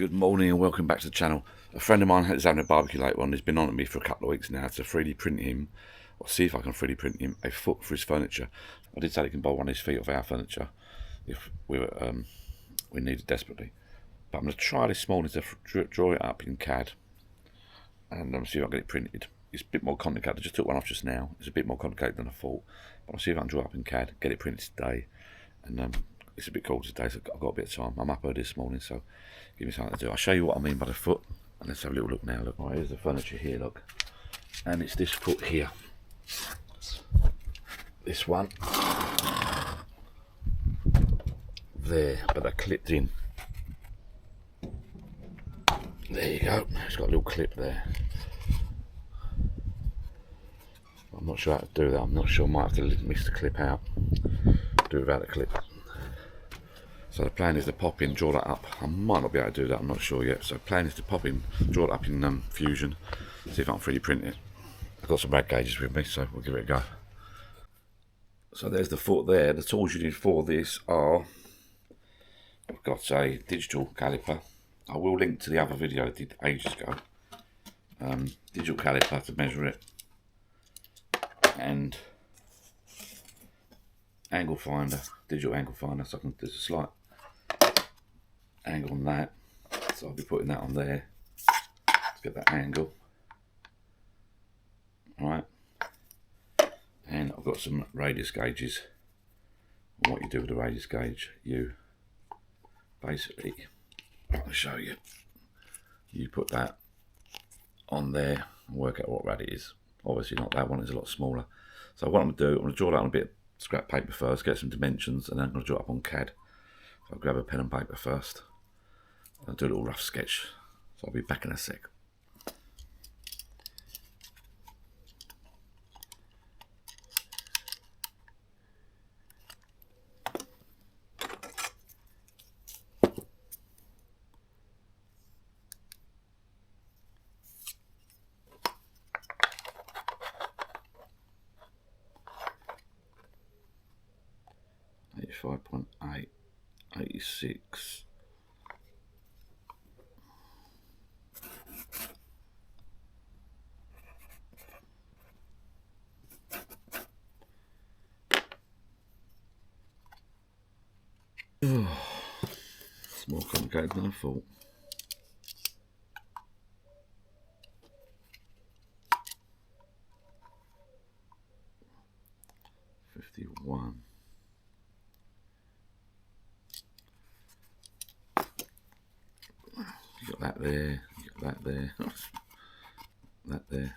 Good morning and welcome back to the channel. A friend of mine is having a barbecue later on. He's been on at me for a couple of weeks now to 3D print him, or see if I can 3D print him, a foot for his furniture. I did say he can borrow one of his feet off our furniture if we need it desperately. But I'm going to try this morning to draw it up in CAD and see if I can get it printed. It's a bit more complicated. I just took one off just now. It's a bit more complicated than I thought. But I'll see if I can draw it up in CAD, get it printed today. And it's a bit cold today, so I've got a bit of time. I'm up early this morning, so give me something to do. I'll show you what I mean by the foot, and let's have a little look now. Look, right, here's the furniture here, look. And it's this foot here. This one. There, but they're clipped in. There you go. It's got a little clip there. I'm not sure how to do that. I'm not sure. I might have to mix the clip out. Do it without the clip. So the plan is to pop in, draw that up. I might not be able to do that, I'm not sure yet. So the plan is to pop in, draw it up in Fusion, see if I can 3D print it. I've got some rad gauges with me, so we'll give it a go. So there's the foot there. The tools you need for this are, I've got a digital caliper. I will link to the other video I did ages ago. Digital caliper to measure it. And angle finder, digital angle finder, so there's a slight angle on that, so I'll be putting that on there to get that angle. Alright, and I've got some radius gauges. And what you do with the radius gauge, you basically, I'll show you, you put that on there and work out what rad it is. Obviously not that one, is a lot smaller. So what I'm going to do, I'm going to draw that on a bit of scrap paper first, get some dimensions, and then I'm going to draw it up on CAD. So I'll grab a pen and paper first. I'll do a little rough sketch. So I'll be back in a sec. .8, 86. It's more complicated than I thought. .51. You got that there, you got that there, that there.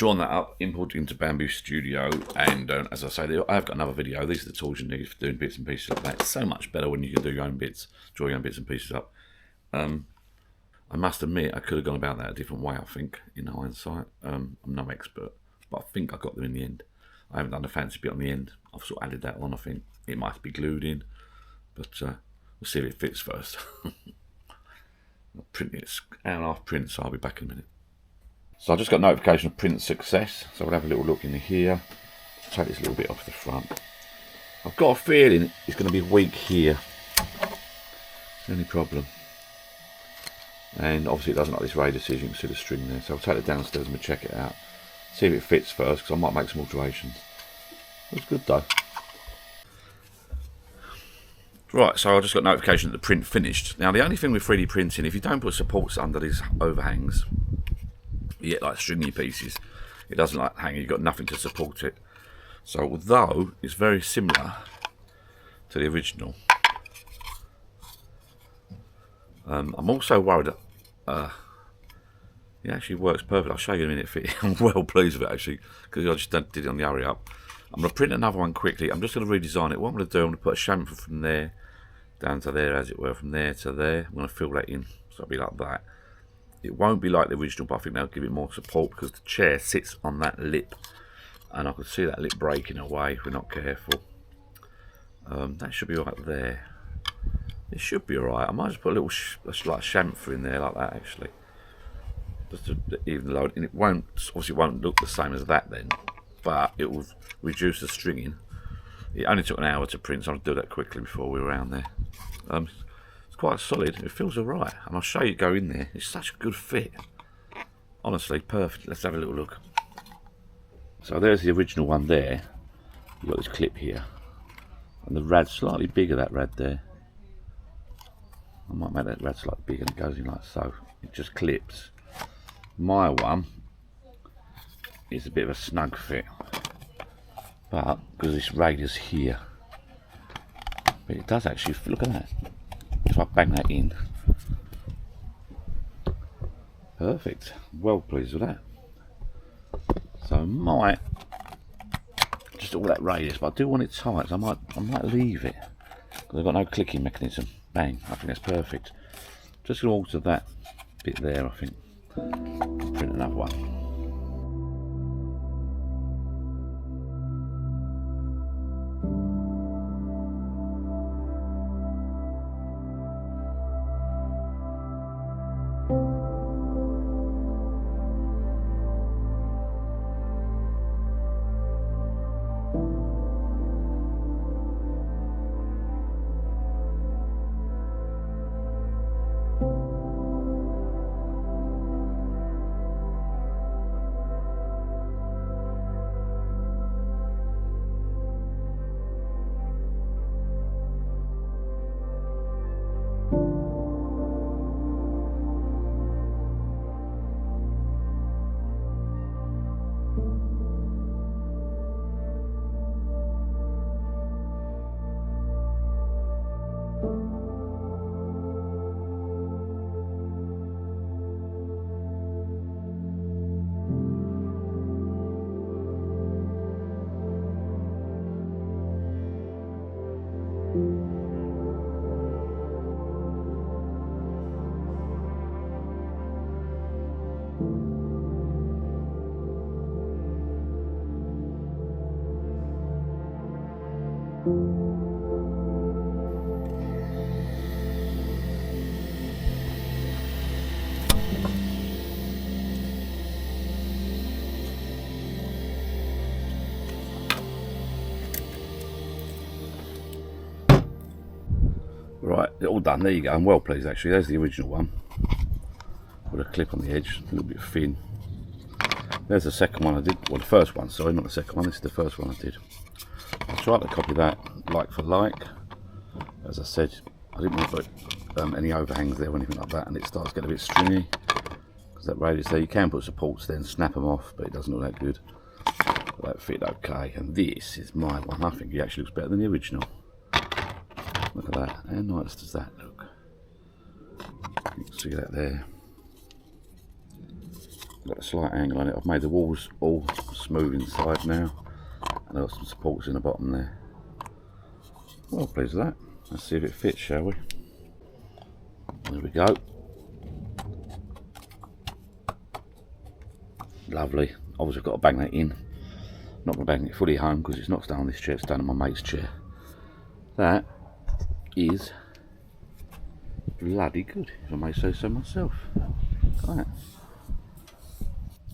drawn that up, imported into Bambu Studio, and as I say, I have got another video. These are the tools you need for doing bits and pieces like that. It's so much better when you can do your own bits, draw your own bits and pieces up. I must admit, I could have gone about that a different way, I think, in hindsight. I'm no expert, but I think I got them in the end. I haven't done the fancy bit on the end. I've sort of added that on, I think. It might be glued in, but we'll see if it fits first. I'll print it, it's an hour and a half print, so I'll be back in a minute. So I just got notification of print success, so we'll have a little look in here. Take this a little bit off the front. I've got a feeling it's going to be weak here. It's the only problem. And obviously it doesn't like this radius, as you can see the string there. So I'll take it downstairs and we'll check it out. See if it fits first, because I might make some alterations. Looks good though. Right, so I just got notification that the print finished. Now the only thing with 3D printing, if you don't put supports under these overhangs, you get like stringy pieces. It doesn't like hang, you've got nothing to support it. So although it's very similar to the original, I'm also worried that it actually works perfect. I'll show you in a minute. I'm well pleased with it actually, because I just did it on the hurry up. I'm going to print another one quickly. I'm just going to redesign it. What I'm going to do, I'm going to put a chamfer from there down to there, as it were, from there to there. I'm going to fill that in, so it'll be like that. It won't be like the original, but I think they'll give it more support because the chair sits on that lip, and I could see that lip breaking away if we're not careful. That should be right there. It should be alright. I might just put a little like chamfer in there like that actually, just to even load. And it won't, obviously, it won't look the same as that then, but it will reduce the stringing. It only took an hour to print, so I'll do that quickly before we're around there. It's quite solid. It feels alright, and I'll show you go in there. It's such a good fit. Honestly, perfect. Let's have a little look. So there's the original one there. You've got this clip here, and the rad's slightly bigger, that rad there. I might make that rad slightly bigger, and it goes in like so. It just clips. My one is a bit of a snug fit, but because this radius here, but it does actually, look at that. If I bang that in, perfect. Well pleased with that. So I might just all that radius, but I do want it tight, so I might leave it because I've got no clicking mechanism. Bang! I think that's perfect. Just gonna alter that bit there. I think. Print another one. Right, all done. There you go. I'm well pleased actually. There's the original one with a clip on the edge, a little bit thin. There's the second one I did, well the first one, sorry, not the second one, this is the first one I did. I tried to copy that like for like. As I said, I didn't want to put any overhangs there or anything like that, and it starts getting a bit stringy because that radius there, you can put supports there and snap them off, but it doesn't look that good. But that fit okay, and this is my one. I think it actually looks better than the original. Look at that, how nice does that look? You can see that there. Got a slight angle on it. I've made the walls all smooth inside now, and I've got some supports in the bottom there. Well pleased with that. Let's see if it fits, shall we? There we go. Lovely. Obviously I've got to bang that in. Not going to bang it fully home because it's not staying on this chair, it's staying on my mate's chair. That is bloody good, if I may say so myself. Look at that.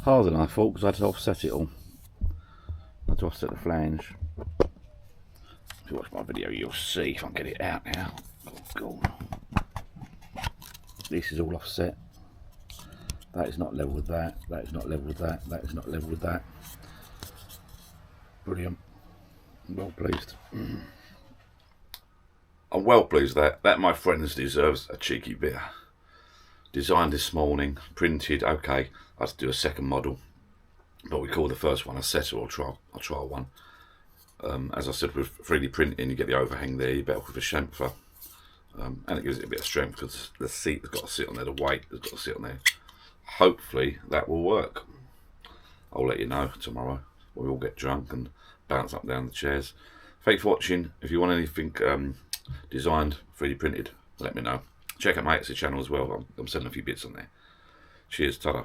Harder than I thought because I had to offset it all. I had to offset the flange. If you watch my video you'll see if I can get it out now. Oh, God. This is all offset. That is not level with that. That is not level with that. That is not level with that. Brilliant. Well pleased. I'm well pleased that my friends deserves a cheeky bit. Designed this morning, printed. Okay, I had to do a second model, but we call the first one a setter or trial one. As I said, with 3D printing, you get the overhang there. You're better with a chamfer, and it gives it a bit of strength because the seat has got to sit on there. The weight has got to sit on there. Hopefully that will work. I'll let you know tomorrow when we all get drunk and bounce up and down the chairs. Thanks for watching. If you want anything designed, 3D printed, let me know. Check out my Etsy channel as well. I'm selling a few bits on there. Cheers, ta-da.